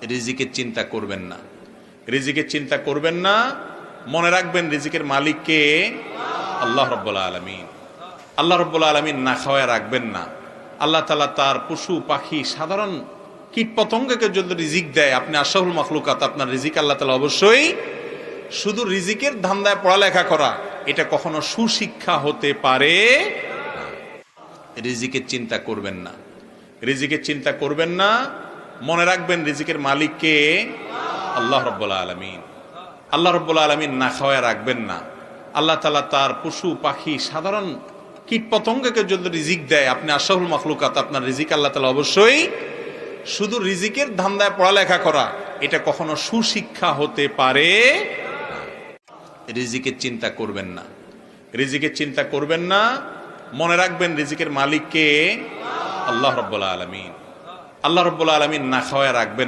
রিজিকের চিন্তা করবেন না, রিজিকের চিন্তা করবেন না। মনে রাখবেন রিজিকের মালিক কে? আল্লাহ রাব্বুল আলামিন। আল্লাহ রাব্বুল আলামিন না খাওয়ায় রাখবেন না। আল্লাহ তাআলা তার পশু পাখি সাধারণ কীট পতঙ্গকে যদি রিজিক দেয়, আপনি আশরাফুল মাখলুকাত, আপনার রিজিক আল্লাহ তাআলা অবশ্যই। শুধু রিজিকের ধান্দায় পড়ালেখা করা এটা কখনো সুশিক্ষা হতে পারে না। রিজিকের চিন্তা করবেন না, রিজিকের চিন্তা করবেন না। মনে রাখবেন রিজিকের মালিক কে? আল্লাহ রাব্বুল আলামিন। আল্লাহ রাব্বুল আলামিন না খাওয়ায় রাখবেন না। আল্লাহ তাআলা তার পশু পাখি সাধারণ কীট পতঙ্গকে যদি রিজিক দেয়, আপনি আশরাফুল মাখলুকাত, আপনার রিজিক আল্লাহ তাআলা অবশ্যই। শুধু রিজিকের ধান্দায় পড়ালেখা করা এটা কখনো সুশিক্ষা হতে পারে না। রিজিকের চিন্তা করবেন না, রিজিকের চিন্তা করবেন না। মনে রাখবেন রিজিকের মালিক কে? আল্লাহ রাব্বুল আলামিন। আল্লাহ রাব্বুল আলামিন না খাওয়ায় রাখবেন।